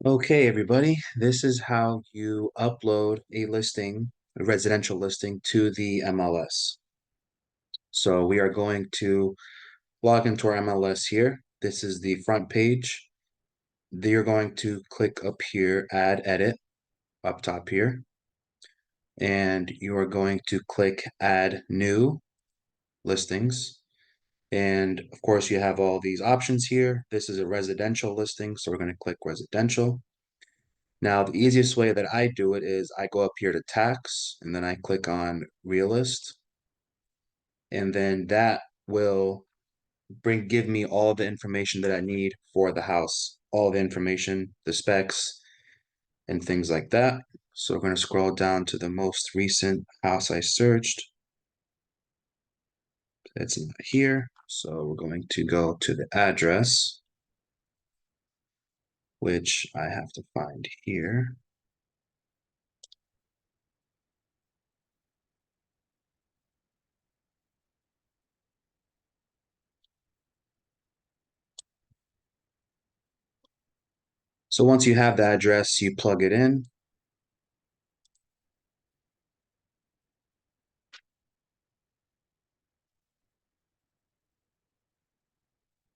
Okay, everybody, this is how you upload a listing, a residential listing, to the MLS. So we are going to log into our MLS here. This is the front page. You're going to click up here, Add Edit, up top here. And you are going to click Add New Listings. And of course, you have all these options here. This is a residential listing, so we're going to click Residential. Now, the easiest way that I do it is I go up here to tax and then I click on realist. And then that will give me all the information that I need for the house, all the information, the specs, and things like that. So we're going to scroll down to the most recent house I searched. It's not here. So we're going to go to the address, which I have to find here. So once you have the address, you plug it in.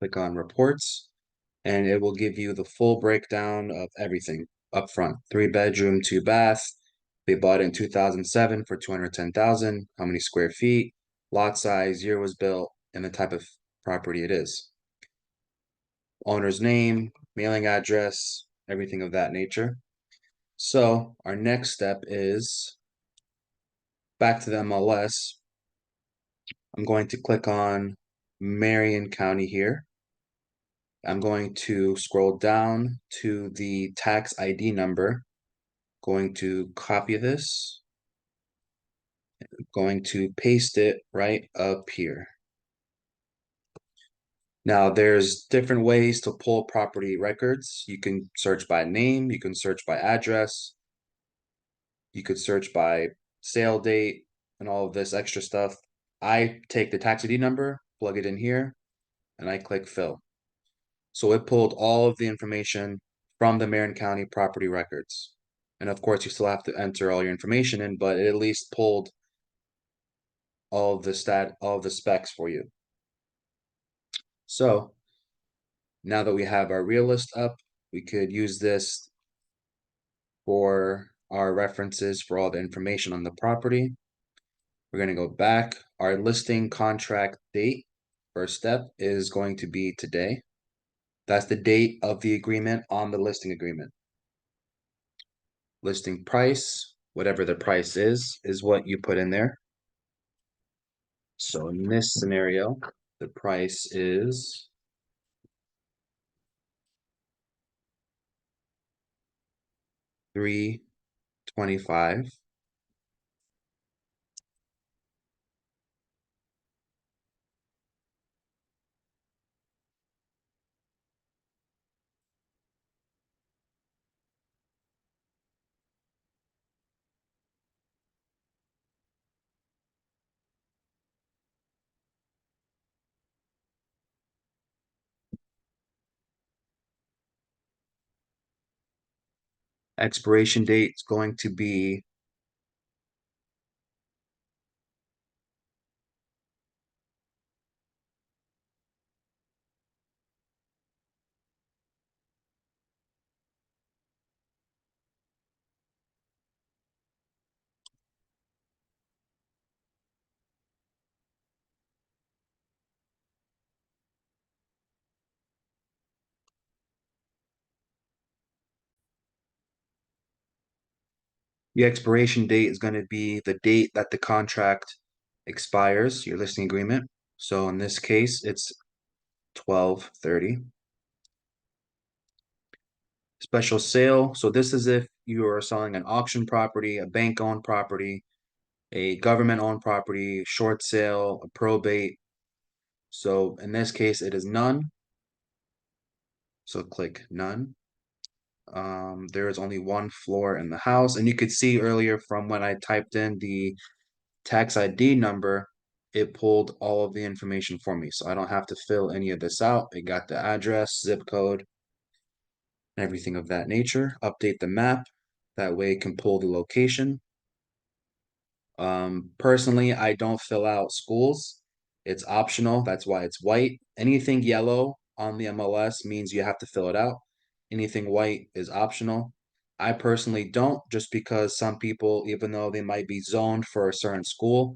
Click on reports, and it will give you the full breakdown of everything up front. 3 bedroom, 2 bath. They bought it in 2007 for 210,000. How many square feet, lot size, year was built, and the type of property it is. Owner's name, mailing address, everything of that nature. So our next step is back to the MLS. I'm going to click on Marion County here. I'm going to scroll down to the tax ID number, going to copy this, going to paste it right up here. Now, there's different ways to pull property records. You can search by name, you can search by address, you could search by sale date, and all of this extra stuff. I take the tax ID number, plug it in here, and I click fill. So it pulled all of the information from the Marion County property records. And of course, you still have to enter all your information in, but it at least pulled all of the specs for you. So now that we have our realist up, we could use this for our references for all the information on the property. We're going to go back. Our listing contract date, first step, is going to be today. That's the date of the agreement on the listing agreement. Listing price, whatever the price is what you put in there. So in this scenario, the price is $325. Expiration date is going to be the expiration date is going to be the date that the contract expires, your listing agreement. So in this case, it's 12/30. Special sale. So this is if you are selling an auction property, a bank-owned property, a government-owned property, short sale, a probate. So in this case, it is none. So click none. There is only one floor in the house, and you could see earlier from when I typed in the tax ID number, it pulled all of the information for me. So I don't have to fill any of this out. It got the address, zip code, and everything of that nature. Update the map. That way it can pull the location. Personally, I don't fill out schools. It's optional. That's why it's white. Anything yellow on the MLS means you have to fill it out. Anything white is optional. I personally don't, just because some people, even though they might be zoned for a certain school,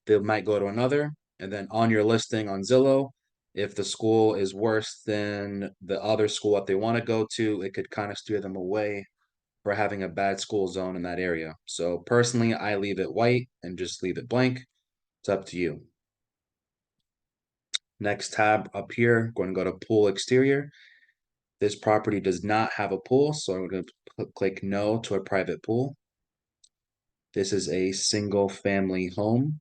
they might go to another. And then on your listing on Zillow, if the school is worse than the other school that they want to go to, it could kind of steer them away for having a bad school zone in that area. So personally, I leave it white and just leave it blank. It's up to you. Next tab up here, going to go to pool exterior. This property does not have a pool, so I'm going to click no to a private pool. This is a single family home.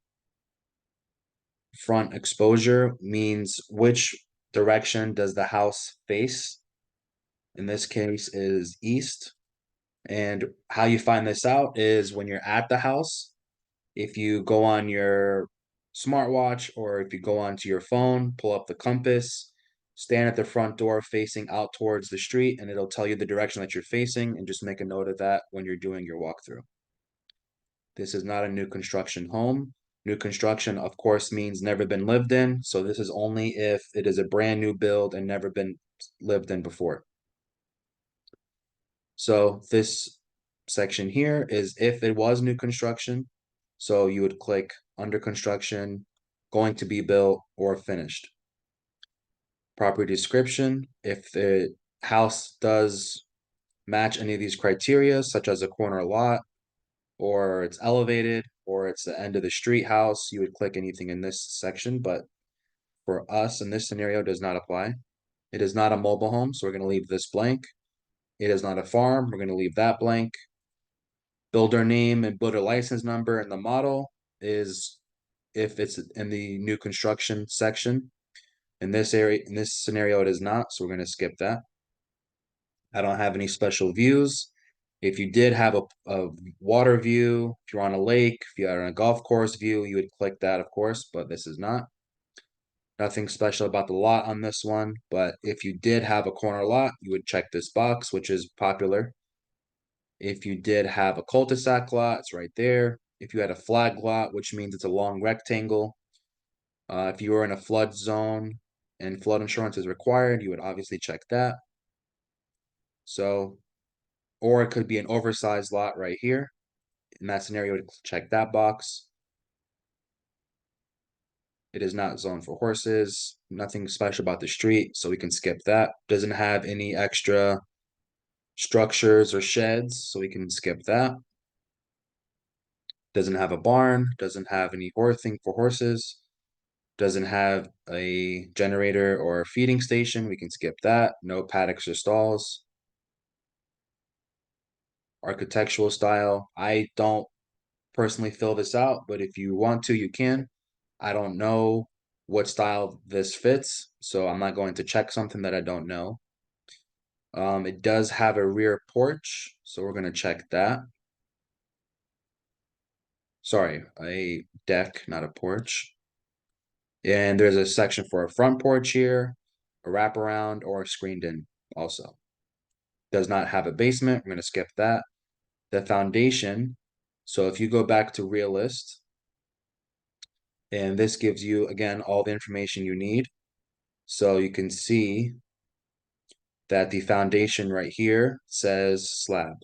Front exposure means which direction does the house face. In this case is east. And how you find this out is when you're at the house, if you go on your smartwatch or if you go onto your phone, pull up the compass, stand at the front door facing out towards the street, and it'll tell you the direction that you're facing, and just make a note of that when you're doing your walkthrough. This is not a new construction home. New construction, of course, means never been lived in, so this is only if it is a brand new build and never been lived in before. So this section here is if it was new construction. So you would click under construction, going to be built, or finished. Property description, if the house does match any of these criteria, such as a corner lot, or it's elevated, or it's the end of the street house, you would click anything in this section, but for us in this scenario, it does not apply. It is not a mobile home, so we're going to leave this blank. It is not a farm, we're going to leave that blank. Builder name and builder license number and the model is if it's in the new construction section. In this area, in this scenario, it is not, so we're going to skip that. I don't have any special views. If you did have a water view, if you're on a lake, if you're on a golf course view, you would click that, of course, but this is not. Nothing special about the lot on this one, but if you did have a corner lot, you would check this box, which is popular. If you did have a cul-de-sac lot, it's right there. If you had a flag lot, which means it's a long rectangle. If you were in a flood zone and flood insurance is required, you would obviously check that. So, or it could be an oversized lot right here. In that scenario, you would check that box. It is not zoned for horses. Nothing special about the street, so we can skip that. Doesn't have any extra structures or sheds, so we can skip that. Doesn't have a barn, doesn't have any thing for horses, doesn't have a generator or a feeding station, we can skip that. No paddocks or stalls. Architectural style, I don't personally fill this out, but if you want to, you can. I don't know what style this fits, so I'm not going to check something that I don't know. It does have a rear porch, so we're going to check that. Sorry, a deck, not a porch. And there's a section for a front porch here, a wraparound, or screened in also. Does not have a basement. We're going to skip that. The foundation. So if you go back to Realist, and this gives you, again, all the information you need. So you can see that the foundation right here says slab.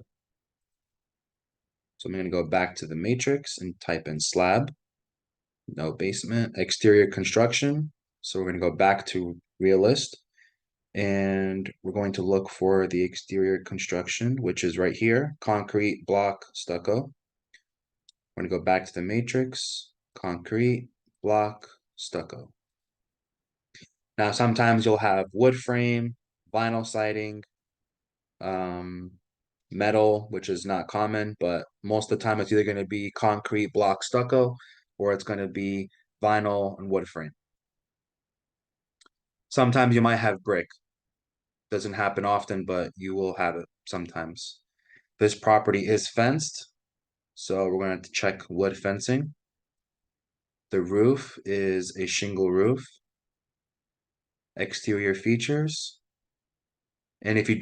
So I'm going to go back to the matrix and type in slab. No basement. Exterior construction. So we're going to go back to Realist. And we're going to look for the exterior construction, which is right here, concrete, block, stucco. We're going to go back to the matrix, concrete, block, stucco. Now, sometimes you'll have wood frame, vinyl siding, metal, which is not common, but most of the time it's either going to be concrete, block, stucco, or it's going to be vinyl and wood frame. Sometimes you might have brick. Doesn't happen often, but you will have it sometimes. This property is fenced, so we're going to check wood fencing. The roof is a shingle roof. Exterior features. And if you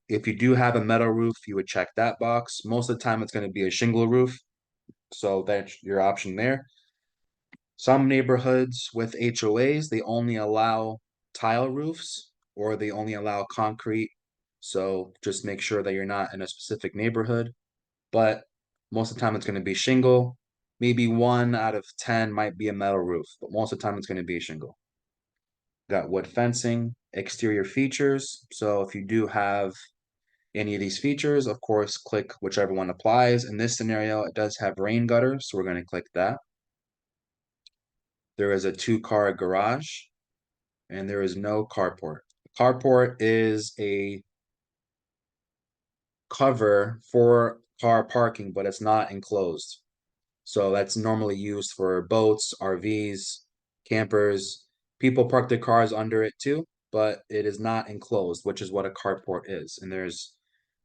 If you do have a metal roof, you would check that box. Most of the time, it's going to be a shingle roof, so that's your option there. Some neighborhoods with HOAs, they only allow tile roofs or they only allow concrete. So just make sure that you're not in a specific neighborhood. But most of the time, it's going to be shingle. Maybe 1 out of 10 might be a metal roof, but most of the time, it's going to be a shingle. Got wood fencing, exterior features. So if you do have any of these features, of course, click whichever one applies. In this scenario, it does have rain gutter, so we're going to click that. There is a 2-car garage, and there is no carport. Carport is a cover for car parking, but it's not enclosed. So that's normally used for boats, RVs, campers. People park their cars under it too, but it is not enclosed, which is what a carport is. And there's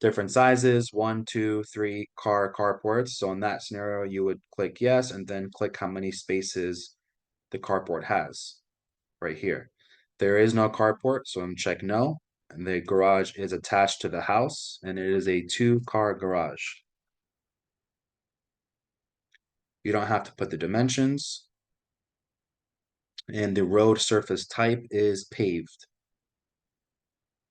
different sizes, 1, 2, 3 car carports. So in that scenario, you would click yes, and then click how many spaces the carport has right here. There is no carport, so I'm check no. And the garage is attached to the house, and it is a 2-car garage. You don't have to put the dimensions. And the road surface type is paved.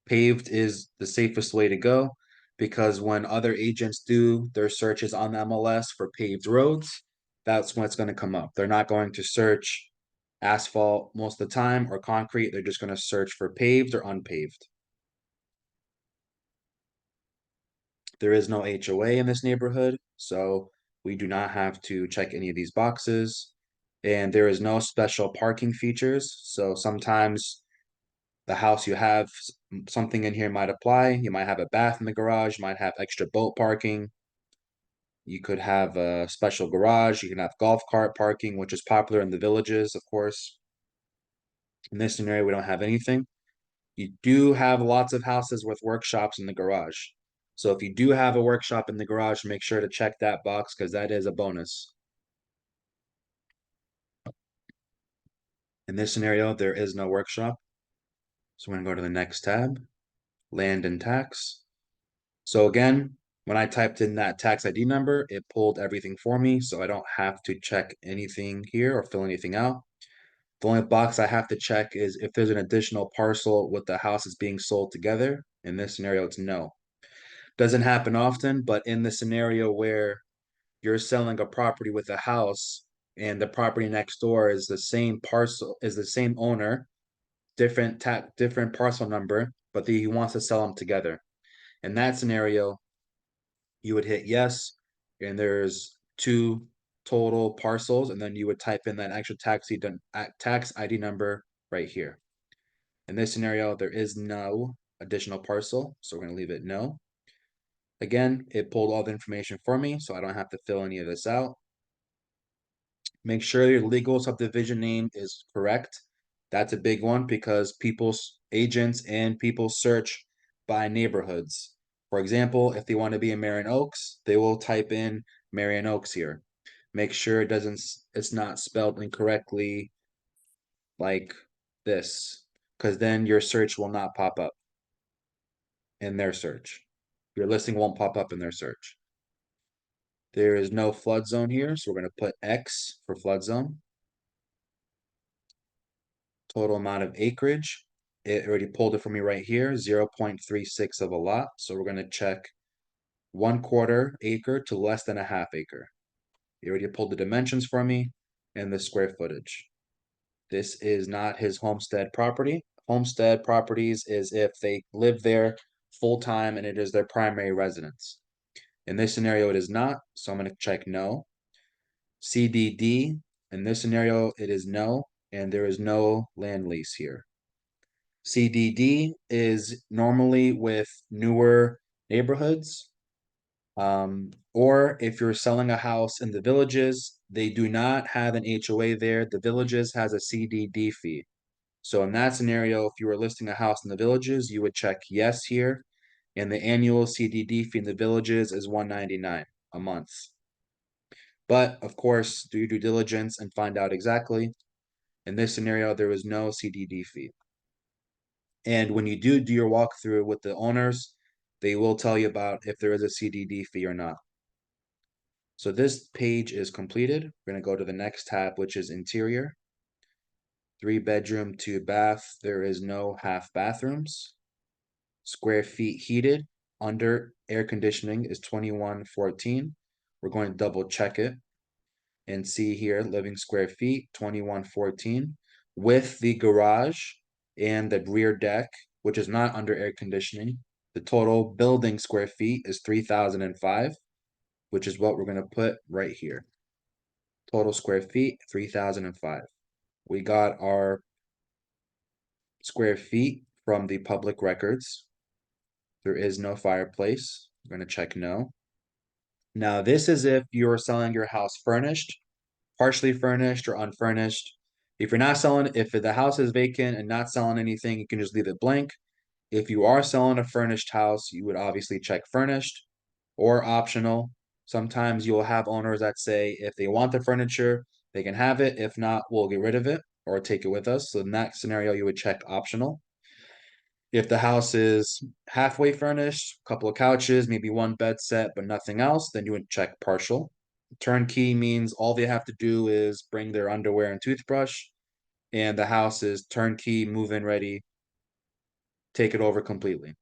Paved is the safest way to go because when other agents do their searches on the MLS for paved roads, that's when it's going to come up. They're not going to search asphalt most of the time or concrete. They're just going to search for paved or unpaved. There is no HOA in this neighborhood, so we do not have to check any of these boxes. And there is no special parking features. So sometimes the house you have, something in here might apply. You might have a bath in the garage, you might have extra boat parking. You could have a special garage. You can have golf cart parking, which is popular in the villages, of course. In this scenario, we don't have anything. You do have lots of houses with workshops in the garage. So if you do have a workshop in the garage, make sure to check that box because that is a bonus. In this scenario, there is no workshop. So we're going to go to the next tab, land and tax. So again, when I typed in that tax ID number, it pulled everything for me. So I don't have to check anything here or fill anything out. The only box I have to check is if there's an additional parcel with the houses being sold together. In this scenario, it's no. Doesn't happen often, but in the scenario where you're selling a property with a house and the property next door is the same parcel, is the same owner, different parcel number, but he wants to sell them together. In that scenario, you would hit yes, and there's 2 total parcels, and then you would type in that actual tax ID number right here. In this scenario, there is no additional parcel, so we're going to leave it no. Again, it pulled all the information for me, so I don't have to fill any of this out. Make sure your legal subdivision name is correct. That's a big one because people's agents and people search by neighborhoods. For example, if they want to be in Marion Oaks, they will type in Marion Oaks here. Make sure it's not spelled incorrectly like this, because then your search will not pop up in their search. Your listing won't pop up in their search. There is no flood zone here, so we're going to put X for flood zone. Total amount of acreage. It already pulled it for me right here, 0.36 of a lot. So we're going to check 1/4 acre to less than a half acre. It already pulled the dimensions for me and the square footage. This is not his homestead property. Homestead properties is if they live there full time and it is their primary residence. In this scenario, it is not, so I'm going to check no. CDD, in this scenario, it is no, and there is no land lease here. CDD is normally with newer neighborhoods. Or if you're selling a house in the villages, they do not have an HOA there. The villages has a CDD fee. So in that scenario, if you were listing a house in the villages, you would check yes here. And the annual CDD fee in the villages is $199 a month. But of course, do your due diligence and find out exactly. In this scenario, there is no CDD fee. And when you do your walkthrough with the owners, they will tell you about if there is a CDD fee or not. So this page is completed. We're going to go to the next tab, which is interior. 3 bedroom, 2 bath. There is no half bathrooms. Square feet heated under air conditioning is 2114. We're going to double check it and see here living square feet 2114 with the garage and the rear deck, which is not under air conditioning. The total building square feet is 3005, which is what we're going to put right here. Total square feet 3005. We got our square feet from the public records. There is no fireplace. We're going to check no. Now, this is if you're selling your house furnished, partially furnished, or unfurnished. If you're not selling, if the house is vacant and not selling anything, you can just leave it blank. If you are selling a furnished house, you would obviously check furnished or optional. Sometimes you'll have owners that say if they want the furniture, they can have it. If not, we'll get rid of it or take it with us. So in that scenario, you would check optional. If the house is halfway furnished, a couple of couches, maybe one bed set, but nothing else, then you would check partial. Turnkey means all they have to do is bring their underwear and toothbrush, and the house is turnkey, move-in ready, take it over completely.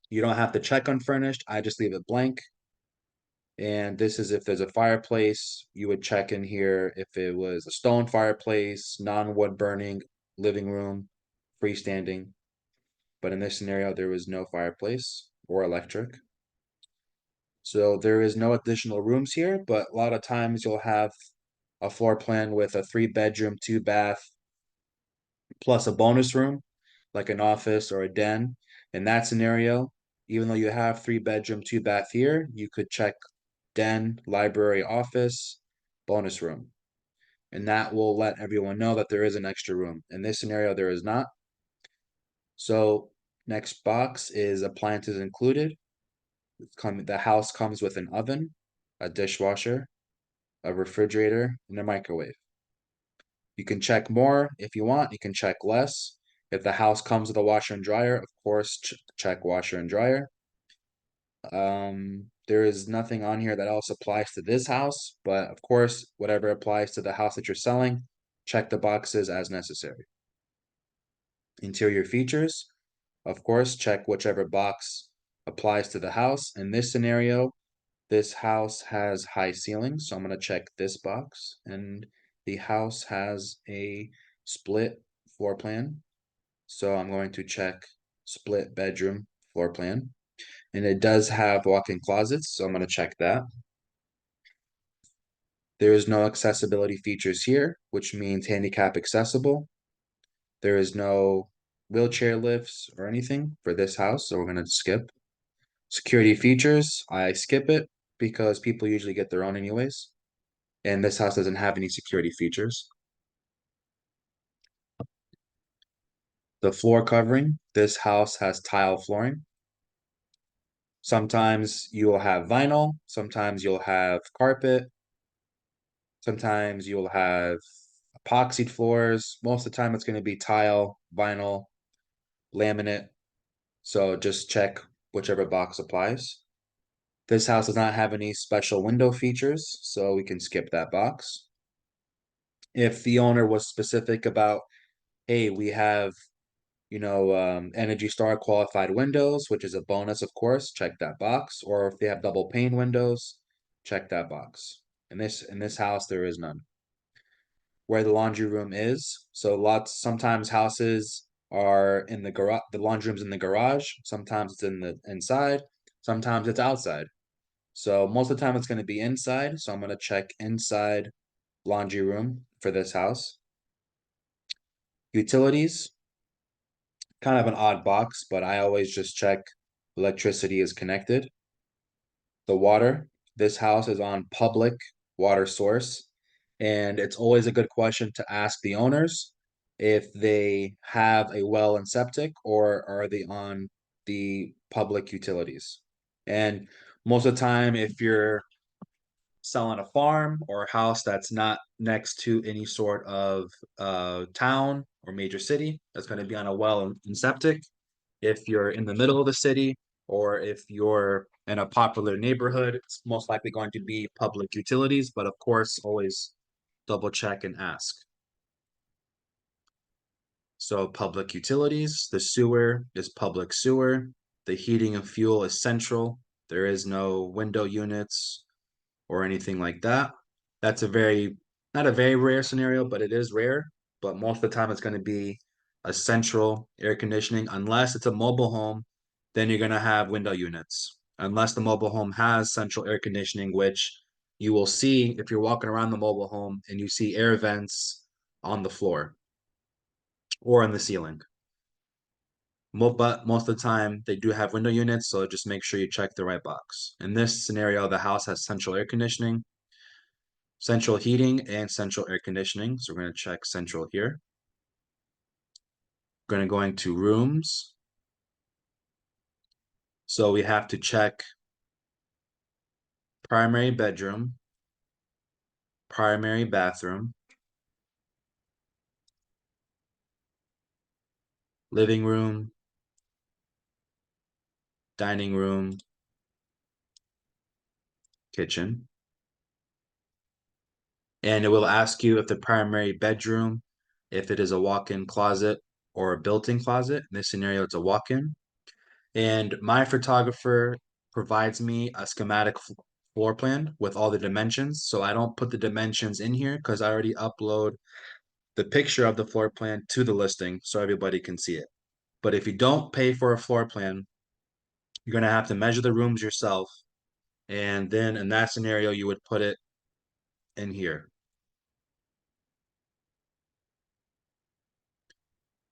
You don't have to check unfurnished. I just leave it blank. And this is if there's a fireplace, you would check in here if it was a stone fireplace, non-wood burning, living room, freestanding. But in this scenario, there was no fireplace or electric. So there is no additional rooms here, but a lot of times you'll have a floor plan with a 3 bedroom, 2 bath, plus a bonus room, like an office or a den. In that scenario, even though you have 3 bedroom, 2 bath here, you could check den, library, office, bonus room. And that will let everyone know that there is an extra room. In this scenario, there is not. So next box is appliances included. The house comes with an oven, a dishwasher, a refrigerator, and a microwave. You can check more if you want. You can check less. If the house comes with a washer and dryer, of course, check washer and dryer. There is nothing on here that else applies to this house, but of course, whatever applies to the house that you're selling, check the boxes as necessary. Interior features, of course, check whichever box applies to the house. In this scenario, this house has high ceilings, so I'm going to check this box. And the house has a split floor plan, so I'm going to check split bedroom floor plan. And it does have walk-in closets, so I'm going to check that. There is no accessibility features here, which means handicap accessible. There is no wheelchair lifts or anything for this house, so we're going to skip. Security features, I skip it because people usually get their own anyways. And this house doesn't have any security features. The floor covering, this house has tile flooring. Sometimes you will have vinyl, sometimes you'll have carpet, sometimes you'll have epoxied floors. Most of the time it's going to be tile, vinyl, laminate. So just check whichever box applies. This house does not have any special window features, so we can skip that box. If the owner was specific about, hey, we have, Energy Star qualified windows, which is a bonus, of course, check that box. Or if they have double pane windows, check that box. In this house, there is none. Where the laundry room is, so sometimes houses are in the garage, the laundry room's in the garage, sometimes it's in the inside, sometimes it's outside. So most of the time it's going to be inside, so I'm going to check inside laundry room for this house. Utilities, kind of an odd box, but I always just check electricity is connected. The water, this house is on public water source, and it's always a good question to ask the owners if they have a well and septic or are they on the public utilities. And most of the time, if you're selling a farm or a house that's not next to any sort of town or major city, that's going to be on a well and septic. If you're in the middle of the city or if you're in a popular neighborhood, it's most likely going to be public utilities, but of course, always double check and ask. So public utilities, the sewer is public sewer, the heating and fuel is central. There is no window units or anything like that. That's a very, not a very rare scenario, but it is rare. But most of the time, it's going to be a central air conditioning. Unless it's a mobile home, then you're going to have window units. Unless the mobile home has central air conditioning, which you will see if you're walking around the mobile home and you see air vents on the floor or in the ceiling. But most of the time, they do have window units, so just make sure you check the right box. In this scenario, the house has central air conditioning, central heating, and central air conditioning. So we're going to check central here. We're going to go into rooms. So we have to check primary bedroom, primary bathroom, living room, dining room, kitchen. And it will ask you if the primary bedroom, if it is a walk-in closet or a built-in closet. In this scenario, it's a walk-in. And my photographer provides me a schematic floor plan with all the dimensions. So I don't put the dimensions in here because I already upload the picture of the floor plan to the listing so everybody can see it. But if you don't pay for a floor plan, you're going to have to measure the rooms yourself. And then in that scenario, you would put it in here.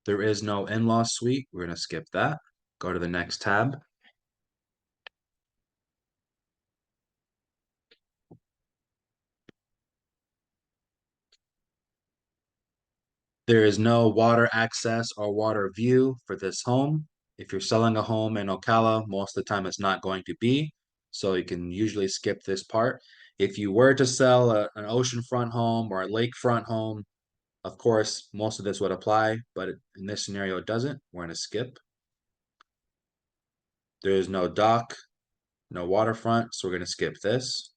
There is no in-law suite. We're going to skip that. Go to the next tab. There is no water access or water view for this home. If you're selling a home in Ocala, most of the time it's not going to be. So you can usually skip this part. If you were to sell an oceanfront home or a lakefront home, of course, most of this would apply, but in this scenario, it doesn't. We're going to skip. There is no dock, no waterfront, so we're going to skip this.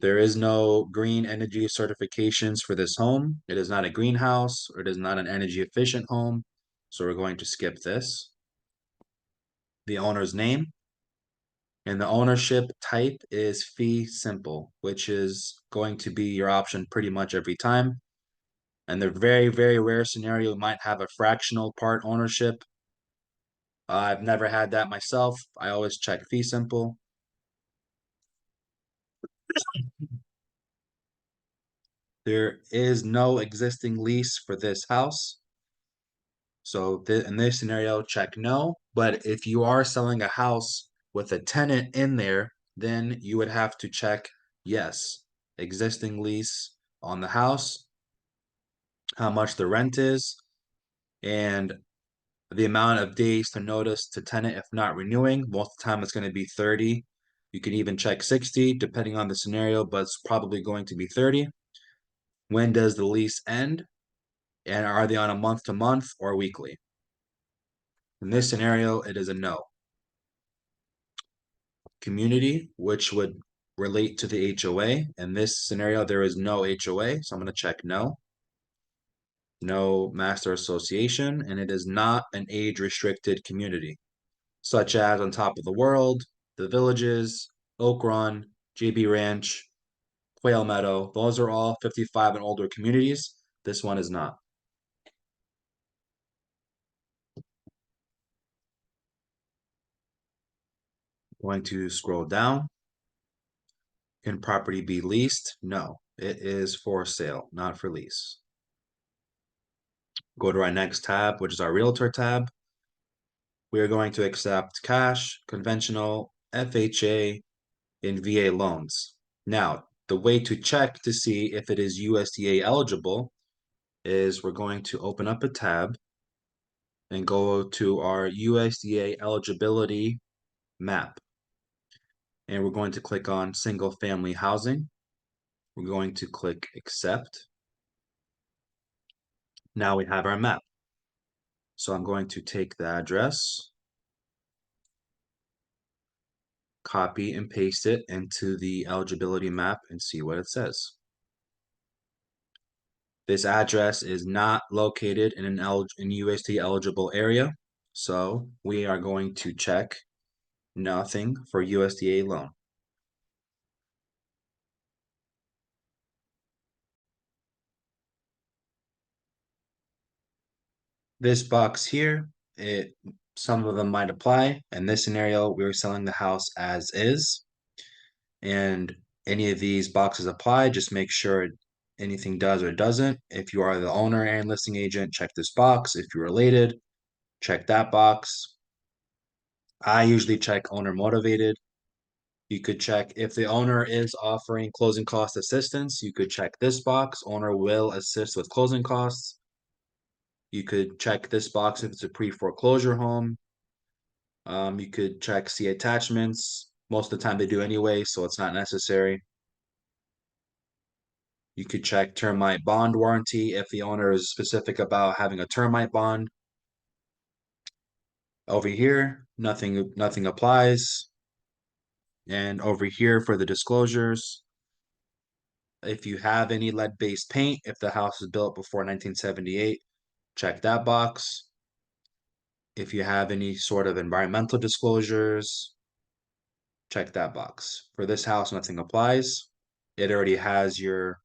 There is no green energy certifications for this home. It is not a greenhouse, or it is not an energy efficient home, so we're going to skip this. The owner's name, and the ownership type is fee simple, which is going to be your option pretty much every time. And the very, very rare scenario you might have a fractional part ownership. I've never had that myself. I always check fee simple. There is no existing lease for this house. So in this scenario, check no. But if you are selling a house with a tenant in there, then you would have to check yes, existing lease on the house, how much the rent is, and the amount of days to notice to tenant if not renewing. Most of the time, it's going to be 30. You can even check 60 depending on the scenario, but it's probably going to be 30. When does the lease end? And are they on a month to month or weekly? In this scenario, it is a no. Community, which would relate to the HOA. In this scenario, there is no HOA, so I'm going to check no. No master association, and it is not an age-restricted community, such as On Top of the World, The Villages, Oak Run, JB Ranch, Quail Meadow. Those are all 55 and older communities. This one is not. Going to scroll down. Can property be leased? No, it is for sale, not for lease. Go to our next tab, which is our realtor tab. We are going to accept cash, conventional, FHA, and VA loans. Now, the way to check to see if it is USDA eligible is we're going to open up a tab and go to our USDA eligibility map. And we're going to click on single family housing. We're going to click accept. Now we have our map. So I'm going to take the address copy and paste it into the eligibility map and see what it says. This address is not located in an USD eligible area, so we are going to check nothing for USDA loan. This box here, some of them might apply. In this scenario, we're selling the house as is, and any of these boxes apply. Just make sure anything does or doesn't. If you are the owner and listing agent, check this box. If you're related, check that box. I usually check owner motivated. You could check if the owner is offering closing cost assistance. You could check this box. Owner will assist with closing costs. You could check this box if it's a pre-foreclosure home. You could check see attachments. Most of the time they do anyway, so it's not necessary. You could check termite bond warranty if the owner is specific about having a termite bond. Over here, nothing applies. And over here for the disclosures, if you have any lead-based paint, if the house was built before 1978, check that box. If you have any sort of environmental disclosures, check that box. For this house, nothing applies. It already has your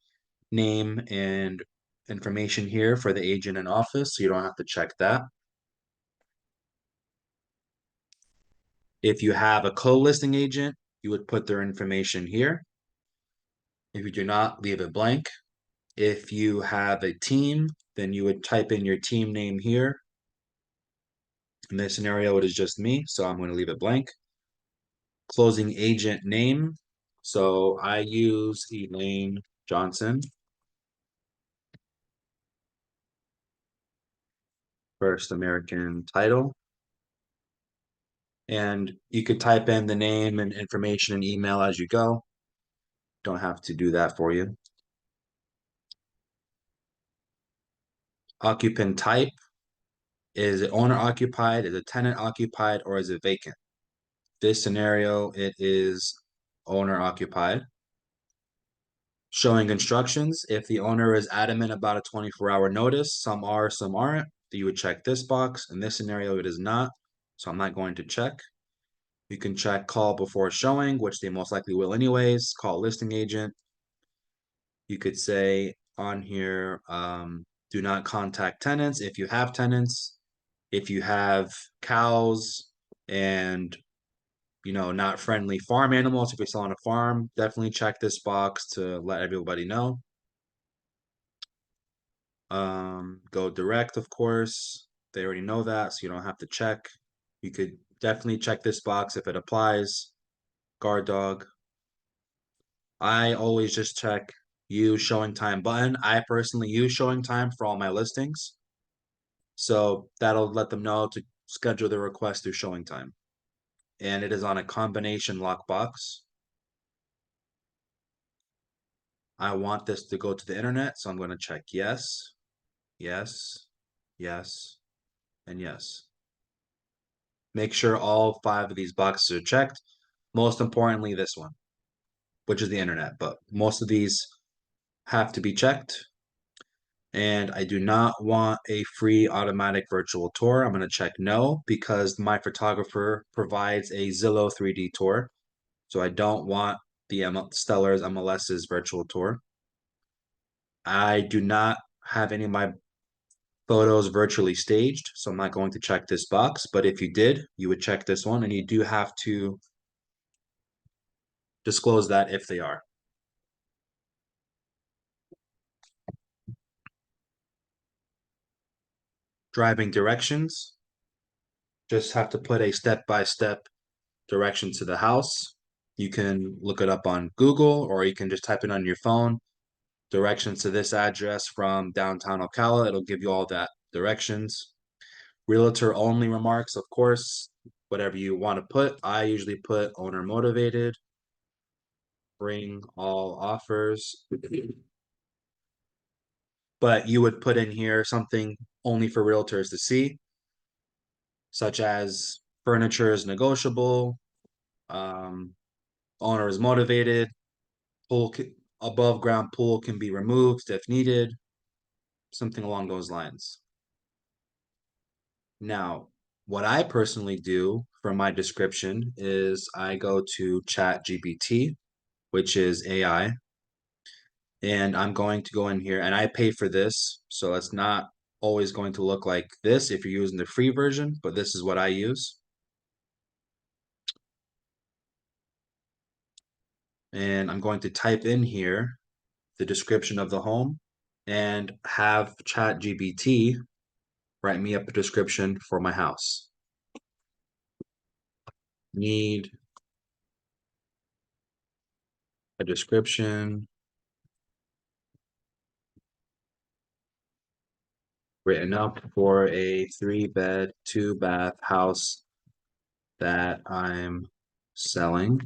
name and information here for the agent in office, so you don't have to check that. If you have a co-listing agent, you would put their information here. If you do not, leave it blank. If you have a team, then you would type in your team name here. In this scenario, it is just me, so I'm going to leave it blank. Closing agent name. So I use Elaine Johnson. First American title. And you could type in the name and information and email as you go. Don't have to do that for you. Occupant type. Is it owner occupied? Is it tenant occupied? Or is it vacant? This scenario, it is owner occupied. Showing instructions. If the owner is adamant about a 24-hour notice, some are, some aren't, you would check this box. In this scenario, it is not, so I'm not going to check. You can check call before showing, which they most likely will anyways. Call listing agent. You could say on here, do not contact tenants if you have tenants. If you have cows and not friendly farm animals, if you're selling a farm, definitely check this box to let everybody know. Go direct, of course. They already know that, so you don't have to check. You could definitely check this box if it applies. Guard dog. I always just check use showing time button. I personally use showing time for all my listings. So that'll let them know to schedule the request through showing time. And it is on a combination lockbox. I want this to go to the internet, so I'm going to check yes, yes, yes, and yes. Make sure all 5 of these boxes are checked. Most importantly, this one, which is the internet, but most of these have to be checked. And I do not want a free automatic virtual tour. I'm going to check no because my photographer provides a Zillow 3D tour. So I don't want the Stellar's MLS's virtual tour. I do not have any of my photos virtually staged, so I'm not going to check this box. But if you did, you would check this one, and you do have to disclose that if they are. Driving directions. Just have to put a step-by-step direction to the house. You can look it up on Google, or you can just type it on your phone. Directions to this address from downtown Ocala. It'll give you all that directions. Realtor only remarks, of course, whatever you want to put. I usually put owner motivated. Bring all offers. But you would put in here something only for realtors to see, such as furniture is negotiable, Um, owner is motivated. Pool above ground pool can be removed if needed. Something along those lines. Now, what I personally do for my description is I go to ChatGPT, which is AI, and I'm going to go in here and I pay for this, so it's not always going to look like this if you're using the free version, but this is what I use. And I'm going to type in here the description of the home and have ChatGPT write me up a description for my house. Need a description written up for a 3-bed, 2-bath house that I'm selling.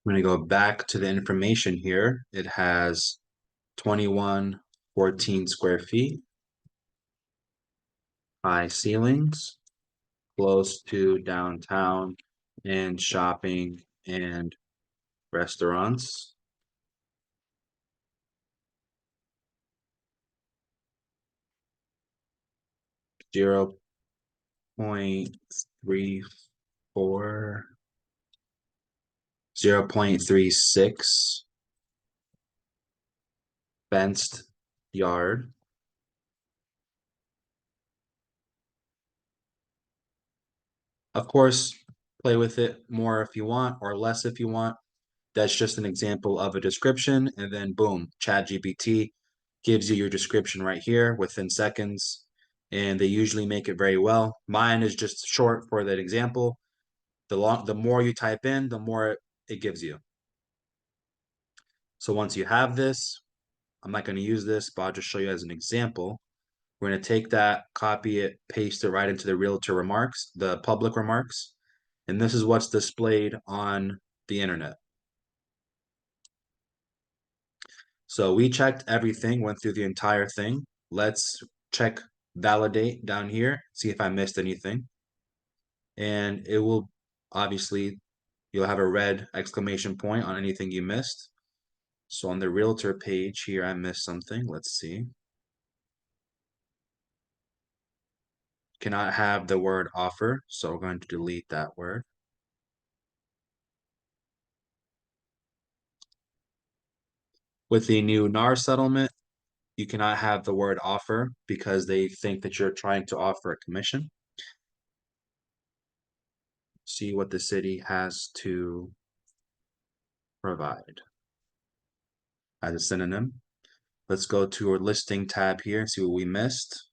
I'm going to go back to the information here. It has 2114 square feet, high ceilings, close to downtown and shopping and restaurants. Zero 0.34, 0.36 fenced yard. Of course, play with it more if you want or less if you want. That's just an example of a description, and then boom, ChatGPT gives you your description right here within seconds, and they usually make it very well. Mine is just short for that example. The more you type in, the more it gives you. So once you have this, I'm not going to use this, but I'll just show you as an example. We're going to take that, copy it, paste it right into the realtor remarks, the public remarks, and this is what's displayed on the internet. So we checked everything, went through the entire thing. Let's check validate down here, see if I missed anything. And it will obviously, you'll have a red exclamation point on anything you missed. So on the realtor page here, I missed something. Let's see. Cannot have the word offer, so we're going to delete that word. With the new NAR settlement, you cannot have the word offer because they think that you're trying to offer a commission. See what the city has to provide as a synonym. Let's go to our listing tab here and see what we missed.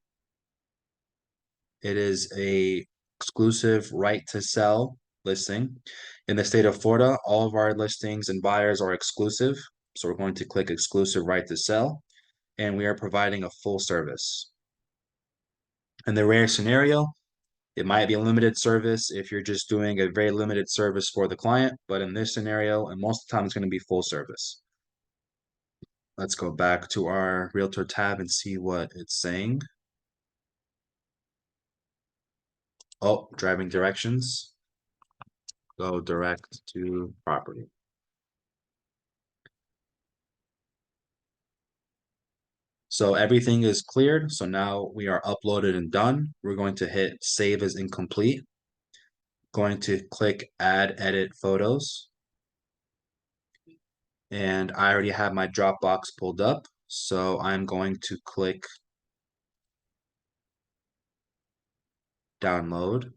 It is a exclusive right to sell listing. In the state of Florida, all of our listings and buyers are exclusive. So we're going to click exclusive right to sell, and we are providing a full service. In the rare scenario, it might be a limited service if you're just doing a very limited service for the client, but in this scenario, and most of the time, it's going to be full service. Let's go back to our realtor tab and see what it's saying. Oh, driving directions. Go direct to property. So everything is cleared. So now we are uploaded and done. We're going to hit save as incomplete. Going to click add edit photos. And I already have my Dropbox pulled up. So I'm going to click download.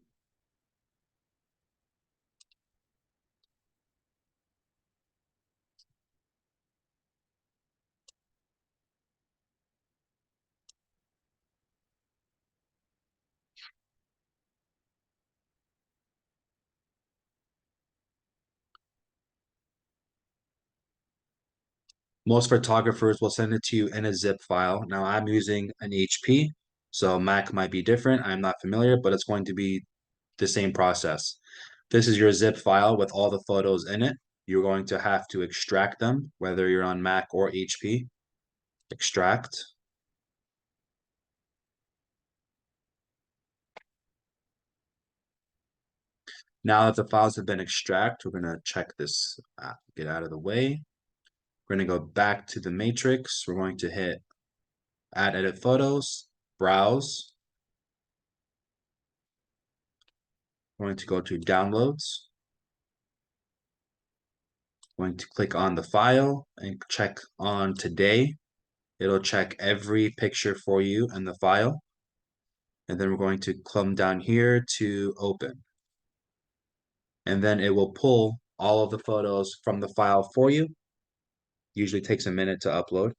Most photographers will send it to you in a zip file. Now I'm using an HP. So Mac might be different. I'm not familiar, but it's going to be the same process. This is your zip file with all the photos in it. You're going to have to extract them, whether you're on Mac or HP. Extract. Now that the files have been extracted, we're going to check this, get out of the way. We're going to go back to the matrix. We're going to hit Add Edit Photos, Browse. We're going to go to Downloads. Going to click on the file and check on Today. It'll check every picture for you in the file. And then we're going to come down here to Open. And then it will pull all of the photos from the file for you. Usually takes a minute to upload.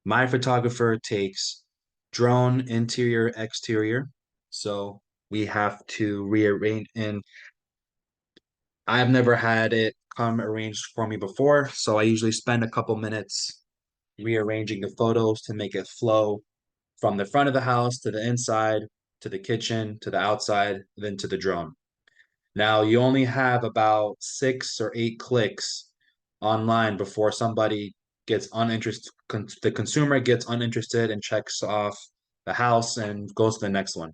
My photographer takes drone interior, exterior. So we have to rearrange, and I've never had it come arranged for me before. So I usually spend a couple minutes rearranging the photos to make it flow from the front of the house to the inside, to the kitchen, to the outside, then to the drone. Now you only have about 6 or 8 clicks online before somebody gets uninterested, the consumer gets uninterested and checks off the house and goes to the next one.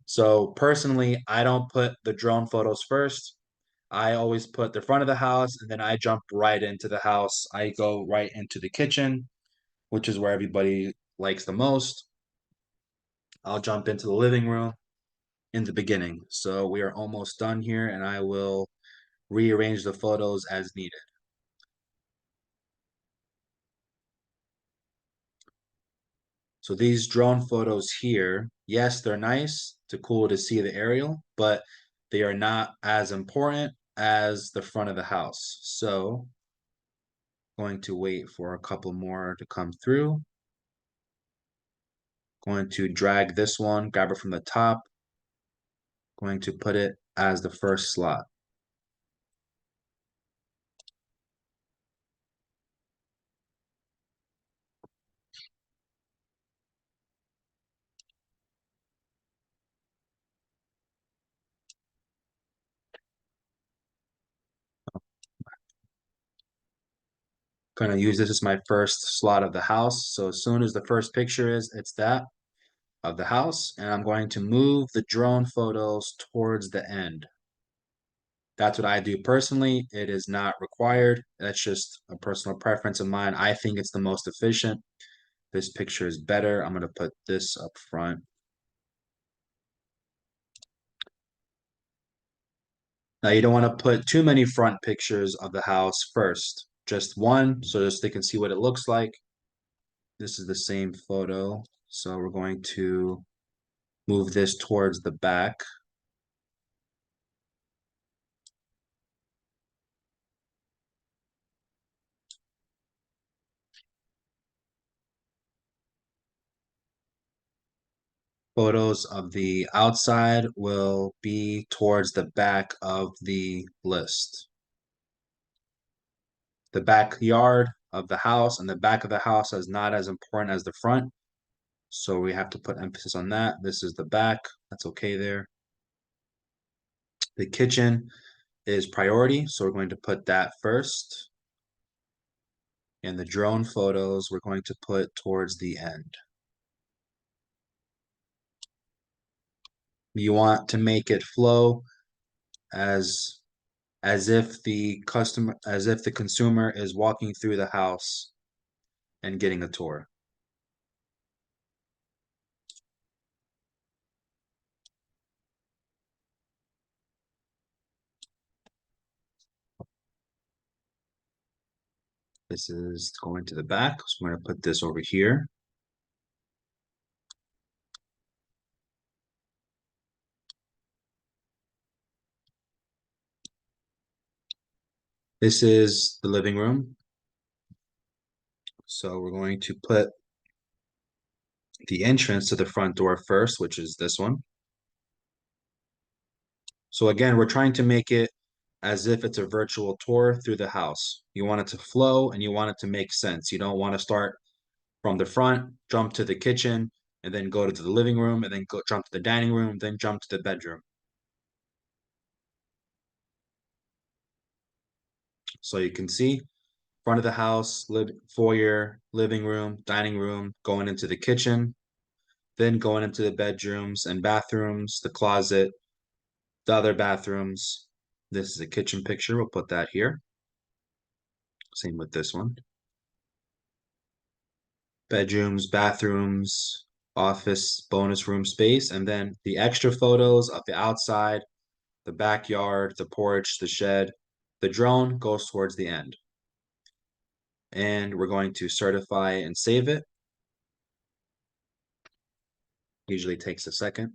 So personally, I don't put the drone photos first. I always put the front of the house and then I jump right into the house. I go right into the kitchen, which is where everybody likes the most. I'll jump into the living room in the beginning. So we are almost done here and I will rearrange the photos as needed. So these drone photos here, yes, they're nice. It's cool to see the aerial, but they are not as important as the front of the house. So going to wait for a couple more to come through. Going to drag this one, grab it from the top. Going to put it as the first slot. Going to use this as my first slot of the house. So as soon as the first picture is, it's that of the house. And I'm going to move the drone photos towards the end. That's what I do personally. It is not required. That's just a personal preference of mine. I think it's the most efficient. This picture is better. I'm going to put this up front. Now, you don't want to put too many front pictures of the house first. Just one, so just they can see what it looks like. This is the same photo. So we're going to move this towards the back. Photos of the outside will be towards the back of the list. The backyard of the house and the back of the house is not as important as the front. So we have to put emphasis on that. This is the back. That's okay there. The kitchen is priority. So we're going to put that first. And the drone photos we're going to put towards the end. You want to make it flow as if the consumer is walking through the house and getting a tour. This is going to the back, so I'm going to put this over here. This is the living room. So we're going to put the entrance to the front door first, which is this one. So again, we're trying to make it as if it's a virtual tour through the house. You want it to flow and you want it to make sense. You don't want to start from the front, jump to the kitchen, and then go to the living room, and then go jump to the dining room, then jump to the bedroom. So you can see front of the house, foyer, living room, dining room, going into the kitchen, then going into the bedrooms and bathrooms, the closet, the other bathrooms. This is a kitchen picture. We'll put that here. Same with this one. Bedrooms, bathrooms, office, bonus room space, and then the extra photos of the outside, the backyard, the porch, the shed. The drone goes towards the end. And we're going to certify and save it. Usually takes a second.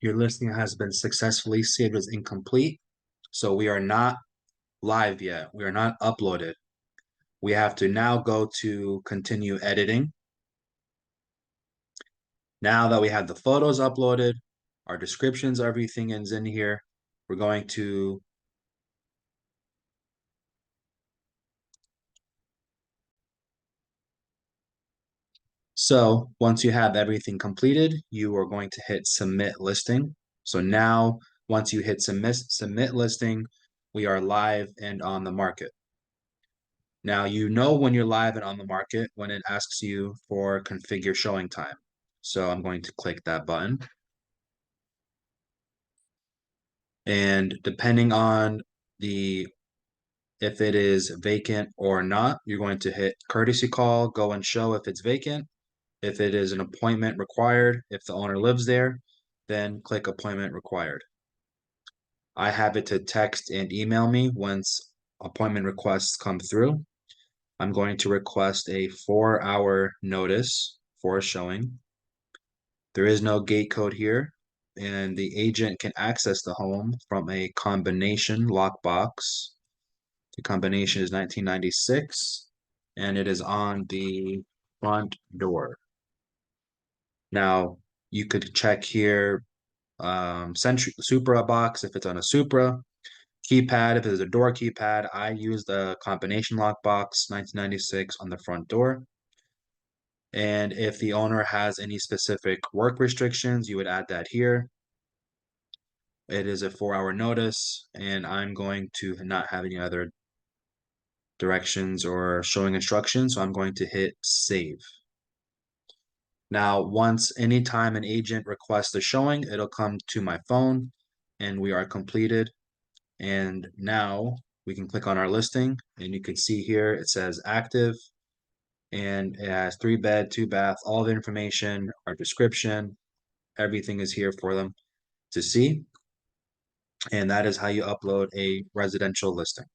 Your listing has been successfully saved as incomplete. So we are not live yet. We are not uploaded. We have to now go to continue editing. Now that we have the photos uploaded, our descriptions, everything is in here. We're going to So once you have everything completed, you are going to hit submit listing. So now once you hit submit listing, we are live and on the market. Now you know when you're live and on the market when it asks you for configure showing time. So I'm going to click that button. And depending on the if it is vacant or not, you're going to hit courtesy call, go and show if it's vacant. If it is an appointment required, if the owner lives there, then click appointment required. I have it to text and email me once appointment requests come through. I'm going to request a 4-hour notice for a showing. There is no gate code here, and the agent can access the home from a combination lockbox. The combination is 1996, and it is on the front door. Now, you could check here, Supra box if it's on a Supra, keypad if it's a door keypad. I use the combination lockbox 1996 on the front door. And if the owner has any specific work restrictions, you would add that here. It is a 4-hour notice, and I'm going to not have any other directions or showing instructions, so I'm going to hit save. Now, once anytime an agent requests a showing, it'll come to my phone and we are completed. And now we can click on our listing and you can see here it says active and it has 3-bed, 2-bath, all the information, our description, everything is here for them to see. And that is how you upload a residential listing.